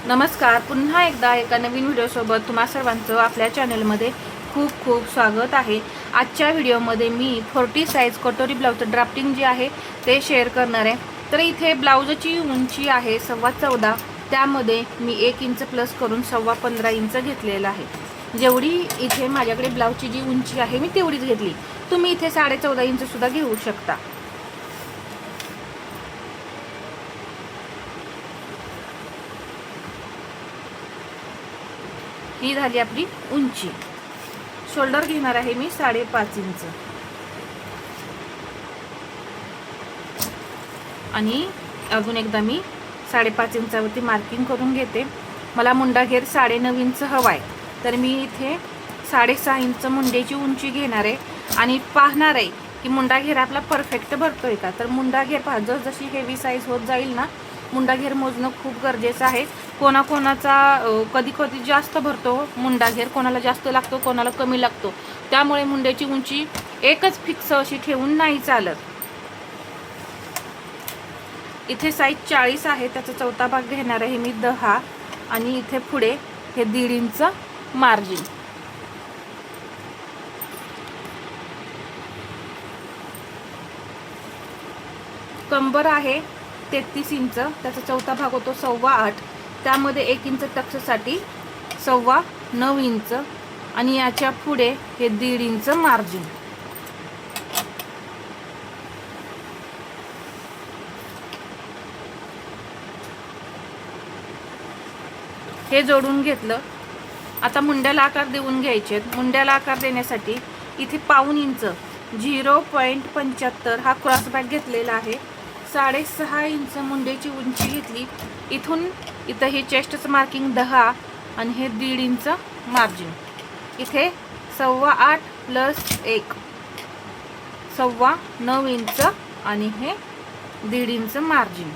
नमस्कार, पुन्हा एकदा एका नवीन व्हिडिओसोबत तुम्हा सर्वांचं आपल्या चॅनलमध्ये खूप खूप स्वागत आहे। आजच्या व्हिडिओमध्ये मी 40 साइज कटोरी ब्लाउजचं ड्राफ्टिंग जे आहे ते शेअर करणार आहे। तर इथे ब्लाउजची उंची आहे 14.25, त्यामध्ये मी 1 इंच प्लस करून 15.25 इंच घेतलेला आहे। जेवढी इथे माझ्याकडे ब्लाउजची जी उंची आहे मी तेवढीच घेतली। तुम्ही इथे 14.5 इंच सुद्धा घेऊ शकता। ही झाली आपली उंची। शोल्डर घेणार आहे मी 5.5 इंच आणि अजून एकदा मी 5.5 इंचावरती मार्किंग करून घेते। मला मुंडा घेर 9.5 इंच हवा आहे, तर मी इथे 6.5 इंच मुंड्याची उंची घेणार आहे आणि पाहणार आहे की मुंडा घेर आपला परफेक्ट भरतोय का। तर मुंडा घेर पहा, जशी हेवी साईज होत जाईल ना, मुंडा घेर मोजणं खूप गरजेचं आहे। कोणाकोणाचा कधी कधी जास्त भरतो मुंडा घेर, कोणाला जास्त लागतो कोणाला कमी लागतो, त्यामुळे मुंड्याची उंची एकच फिक्स अशी ठेवून नाही चालत। इथे साईज 40 आहे, त्याचा चौथा भाग घेणार आहे मी 10 आणि इथे पुढे हे 1.5 इंच मार्जिन। कंबर आहे 33 इंच, त्याचा चौथा भाग होतो 8.25, त्यामध्ये 1 इंच टक्ससाठी 9.25 इंच आणि याच्या पुढे हे 1.5 इंच मार्जिन। हे जोडून घेतलं। आता मुंड्याला आकार देऊन घ्यायचे। मुंड्याला आकार देण्यासाठी इथे 1.25 इंच 0.75 हा क्रॉस बॅक घेतलेला आहे। 6.5 इंच मुंड्याची उंची घेतली। इथून इथं हे चेस्टचं मार्किंग 10 आणि हे 1.5 इंच मार्जिन। इथे 8.25 प्लस 1 9.25 इंच आणि हे 1.5 इंच मार्जिन।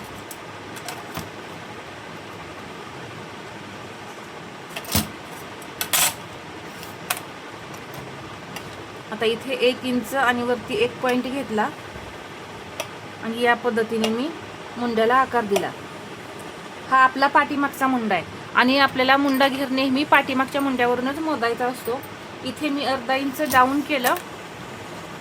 आता इथे 1 इंच आणि वरती 1 पॉइंट घेतला आणि या पद्धतीने मी मुंड्याला आकार दिला। हा आपला पाठीमागचा मुंडा आहे आणि आपल्याला मुंडा घेर नेहमी पाठीमागच्या मुंड्यावरूनच मोजायचा असतो। इथे मी अर्धा इंच डाऊन केलं।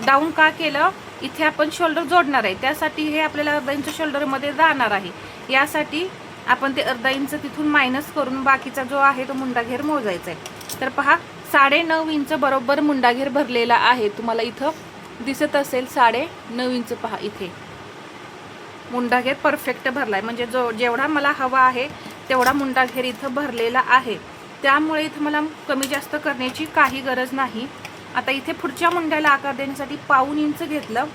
डाऊन का केलं? इथे आपण शोल्डर जोडणार आहे, त्यासाठी हे आपल्याला अर्धा इंच शोल्डरमध्ये जाणार आहे। यासाठी आपण ते अर्धा इंच तिथून मायनस करून बाकीचा जो आहे तो मुंडा घेर मोजायचा आहे। तर पहा, 9.5 इंच बरोबर मुंडा घेर भरलेला आहे। तुम्हाला इथं दिसत असेल 9.5 इंच। पहा, इथे मुंडा घेर परफेक्ट भरलाय, म्हणजे जेवढा मला हवा आहे तेवढा मुंडा घेर इथं भरलेला आहे। त्यामुळे इथं मला कमी जास्त करण्याची काही गरज नाही। आता इथे पुढच्या मुंड्याला आकार देण्यासाठी 1.25 इंच घेतलं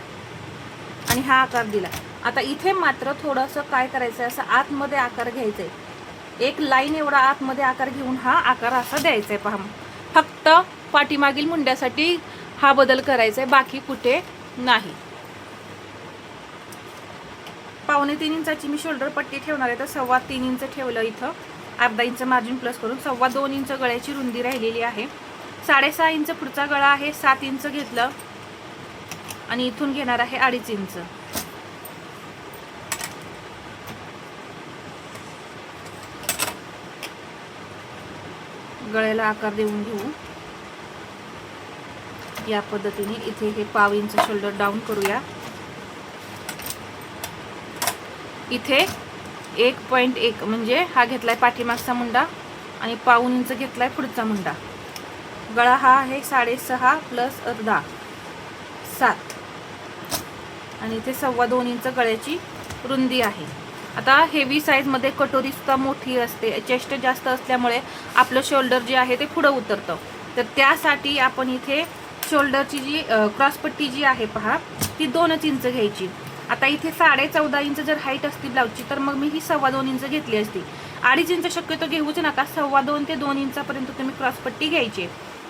आणि हा आकार दिला। आता इथे मात्र थोडंसं काय करायचं आहे, असं आतमध्ये आकार घ्यायचा आहे। एक लाईन एवढा आतमध्ये आकार घेऊन हा आकार असा द्यायचा आहे। पहा, फक्त पाठीमागील मुंड्यासाठी हा बदल करायचा आहे, बाकी कुठे नाही। 2.25 इंचाची मी शोल्डर पट्टी ठेवणार आहे, तर 3.25 इंच ठेवलं। इथं अर्धा इंच मार्जिन प्लस करून 2.25 इंच गळ्याची रुंदी राहिलेली आहे। 6.5 इंच पुढचा गळा आहे, 7 इंच घेतलं आणि इथून घेणार आहे 2.5 इंच। गळ्याला आकार देऊन घेऊ या पद्धतीने। इथे हे 1.25 इंच शोल्डर डाऊन करूया। इथे 1.1 म्हणजे हा घेतलाय पाठीमागचा मुंडा आणि 1.25 इंच घेतलाय पुढचा मुंडा। गळा हा आहे 6.5 प्लस अर्धा 7 आणि इथे 2.25 इंच गळ्याची रुंदी आहे। आता हेवी साईजमध्ये कटोरी सुद्धा मोठी असते, चेस्ट जास्त असल्यामुळे आपलं शोल्डर जे आहे ते पुढं उतरतं। तर त्यासाठी आपण इथे शोल्डरची जी क्रॉसपट्टी जी आहे पहा, ती 2 इंच घ्यायची। आता इथे 14.5 इंच जर हाईट असती ब्लाउजची, तर मग मी ही 2.25 इंच घेतली असती। 2.5 इंच शक्यतो घेऊच नका, 2.25 ते 2 इंचापर्यंत तुम्ही क्रॉसपट्टी घ्यायची।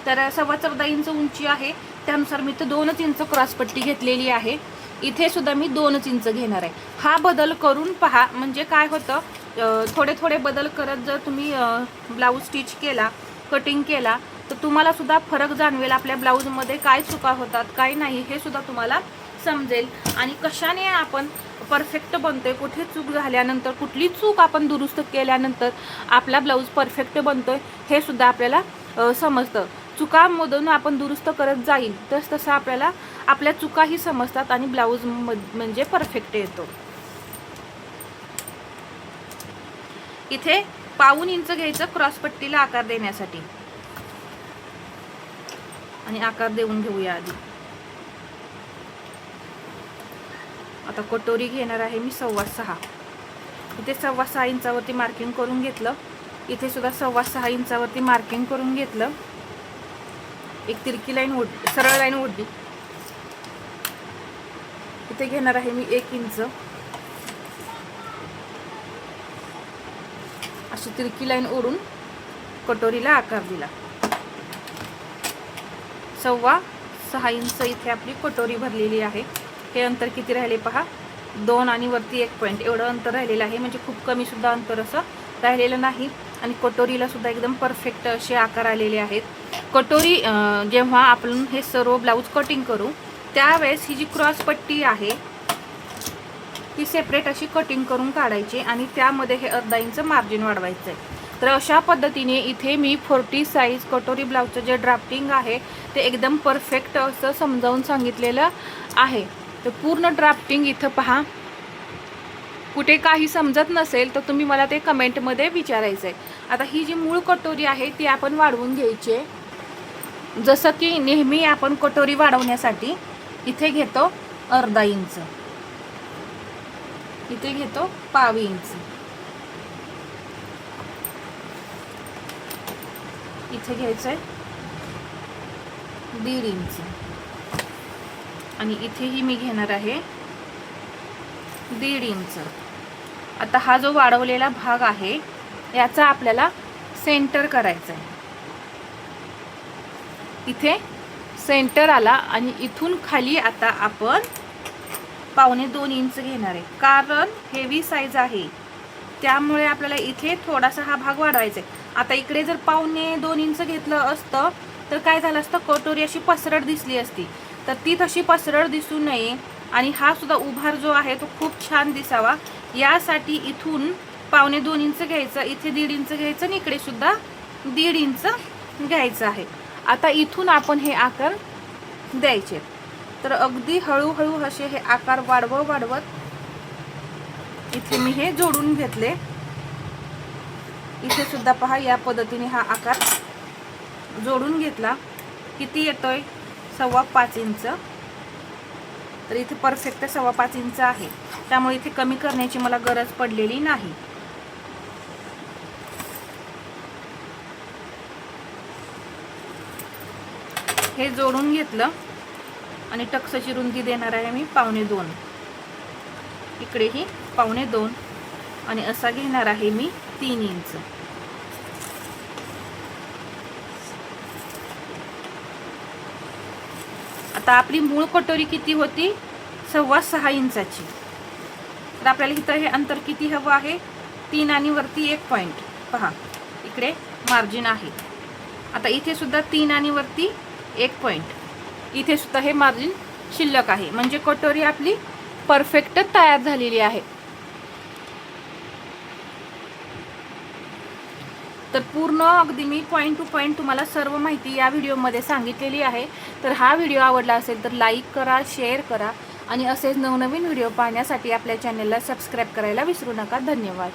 तर 14.25 इंच उंची आहे, त्यानुसार मी तर 2 इंच क्रॉसपट्टी घेतलेली आहे। इथे सुद्धा मी 2 इंच घेणार आहे। हा बदल करून पहा, म्हणजे काय होतं, थोडे थोडे बदल करत जर तुम्ही ब्लाऊज स्टिच केला, कटिंग केला, तर तुम्हाला सुद्धा फरक जाणवेल। आपल्या ब्लाऊजमध्ये काय चुका होतात काय नाही हे सुद्धा तुम्हाला समजेल आणि कशाने आपण परफेक्ट बनतोय, कुठे चूक झाल्यानंतर, कुठली चूक आपण दुरुस्त केल्यानंतर आपला ब्लाऊज परफेक्ट बनतोय हे सुद्धा आपल्याला समजतं. चुकांमधून आपण दुरुस्त करत जाईल तसं आपल्याला आपल्या चुकाही समजतात आणि ब्लाऊज म्हणजे परफेक्ट येतो. इथे 1.5 इंच घ्यायचं क्रॉसपट्टीला आकार देण्यासाठी आणि आकार देऊन घेऊया आधी. आता कटोरी घेणार आहे मी 6.25. इथे 6.25 इंचावरती मार्किंग करून घेतलं. इथे सुद्धा 6.25 इंचावरती मार्किंग करून घेतलं. एक तिरकी लाईन सरळ लाईन ओढली. इथे घेणार आहे मी 1 इंच. अशी तिरकी लाईन ओढून कटोरीला आकार दिला. 6.25 इंच इथे आपली कटोरी भरलेली आहे. हे अंतर किती राहिले पहा, 2 आणि वरती 1 पॉईंट एवढं अंतर राहिलेलं आहे. म्हणजे खूप कमी सुद्धा अंतर असं राहिलेलं नाही. आणि कटोरीला सुद्धा एकदम परफेक्ट असे आकार आलेले आहेत. कटोरी जेव्हा आपण हे सर्व ब्लाऊज कटिंग करू त्यावेळेस ही जी क्रॉस पट्टी आहे ती सेपरेट अशी कटिंग करून काढायची आणि त्यामध्ये हे अर्धा इंच मार्जिन वाढवायचं आहे. तर अशा पद्धतीने इथे मी 40 साईज कटोरी ब्लाऊजचं जे ड्राफ्टिंग आहे ते एकदम परफेक्ट असं समजावून सांगितलेलं आहे. तर पूर्ण ड्राफ्टिंग इथं पहा. कुठे काही समजत नसेल तर तुम्ही मला ते कमेंटमध्ये विचारायचं आहे. आता ही जी मूळ कटोरी आहे ती आपण वाढवून घ्यायची आहे. जसं की नेहमी आपण कटोरी वाढवण्यासाठी इथे घेतो अर्धा इंच, इथे घेतो 1/2 इंच, इथे घ्यायचं आहे 1.5 इंच आणि इथेही मी घेणार आहे 1.5 इंच. आता हा जो वाढवलेला भाग आहे याचा आपल्याला सेंटर करायचा आहे. इथे सेंटर आला आणि इथून खाली आता आपण 1.25 इंच घेणार आहे. कारण हेवी साईज आहे त्यामुळे आपल्याला इथे थोडासा हा भाग वाढवायचा आहे. आता इकडे जर 1.25 इंच घेतलं असतं तर काय झालं असतं, कटोरी अशी पसरट दिसली असती. तर ती तशी पसरट दिसू नये आणि हा सुद्धा उभार जो आहे तो खूप छान दिसावा यासाठी इथून 1.25 इंच घ्यायचं, इथे 1.5 इंच घ्यायचं आणि इकडे सुद्धा 1.5 इंच घ्यायचं आहे. आता इथून आपण हे आकार द्यायचे. तर अगदी हळूहळू असे हे आकार वाढवत इथे मी हे जोडून घेतले. इथे सुद्धा पहा या पद्धतीने हा आकार जोडून घेतला. किती येतोय 5.25 इंच. तर इथे परफेक्ट 5.25 इंच आहे त्यामुळे इथे कमी करण्याची मला गरज पडलेली नाही. हे जोडून घेतलं आणि टक्सची रुंदी देणार आहे मी 1.25. इकडेही 1.25 आणि असा घेणार आहे मी 3 इंच. आता आपली मूळ कटोरी किती होती 6.25 इंचाची. तर आपल्याला इथं हे अंतर किती हवं आहे 3 आणि वरती 1 पॉईंट. पहा इकडे मार्जिन आहे. आता इथे सुद्धा 3 आणि वरती 1 पॉईंट. इथे सुद्धा हे मार्जिन शिल्लक आहे. म्हणजे कटोरी आपली परफेक्ट तयार झालेली आहे. तर पूर्ण अगदी मी पॉईंट टू पॉईंट तुम्हाला सर्व माहिती या व्हिडिओमध्ये सांगितलेली आहे. तर हा व्हिडिओ आवडला असेल तर लाईक करा, शेअर करा आणि असेच नवनवीन व्हिडिओ पाहण्यासाठी आपल्या चॅनलला सबस्क्राईब करायला विसरू नका. धन्यवाद.